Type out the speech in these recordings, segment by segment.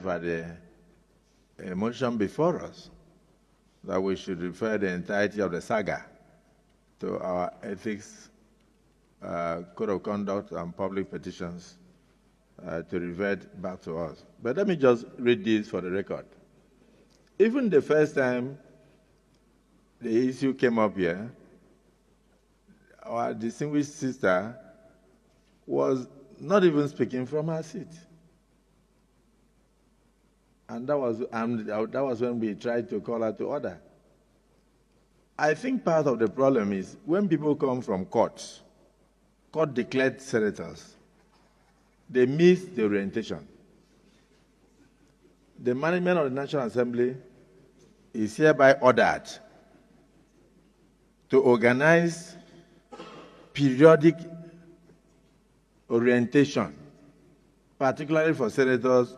the motion before us that we should refer the entirety of the saga to our ethics, code of conduct, and public petitions to revert back to us. But let me just read this for the record. Even the first time the issue came up here, our distinguished sister was not even speaking from her seat. And that was when we tried to call her to order. I think part of the problem is when people come from court-declared senators, they miss the orientation. The management of the National Assembly is hereby ordered to organize periodic orientation, particularly for senators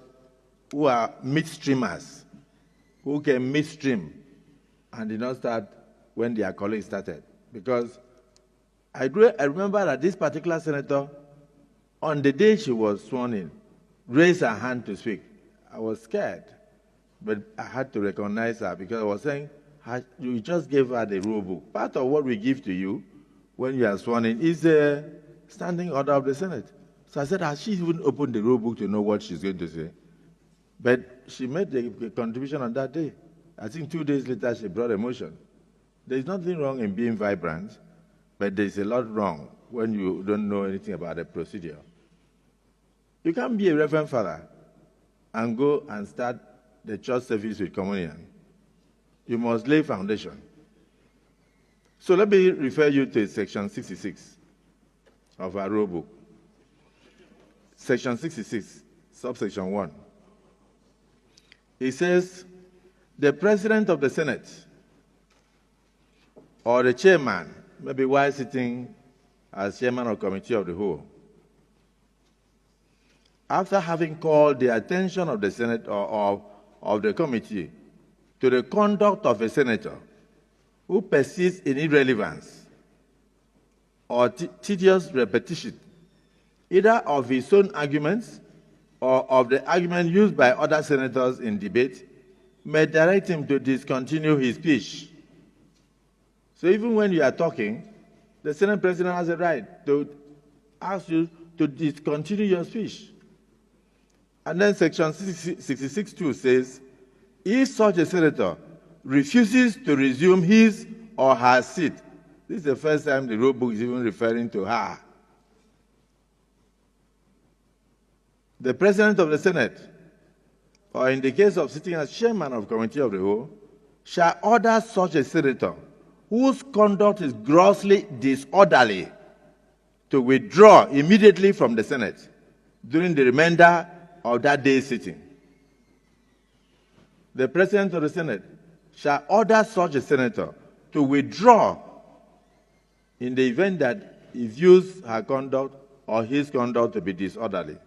who are midstreamers, who can midstream and did not start when their colleagues started. Because I remember that this particular senator, on the day she was sworn in, raised her hand to speak. I was scared, but I had to recognize her because I was saying, you just gave her the rule book. Part of what we give to you when you are sworn in is a standing order of the Senate. So I said, has she even opened the rule book to know what she's going to say? But she made the contribution on that day. I think 2 days later, she brought a motion. There's nothing wrong in being vibrant, but there's a lot wrong when you don't know anything about the procedure. You can't be a Reverend Father and go and start the church service with communion. You must lay foundation. So let me refer you to section 66 of our rule book. Section 66, subsection 1. It says, the President of the Senate or the chairman, maybe while sitting as chairman of committee of the whole, after having called the attention of the Senate or of the committee to the conduct of a senator who persists in irrelevance or tedious repetition, either of his own arguments or of the argument used by other senators in debate, may direct him to discontinue his speech. So even when you are talking, the Senate President has a right to ask you to discontinue your speech. And then section 66(2) says, if such a senator refuses to resume his or her seat, this is the first time the rule book is even referring to her, the President of the Senate, or in the case of sitting as chairman of committee of the whole, shall order such a senator whose conduct is grossly disorderly to withdraw immediately from the Senate during the remainder of that day's sitting. The President of the Senate shall order such a senator to withdraw in the event that he views her conduct or his conduct to be disorderly.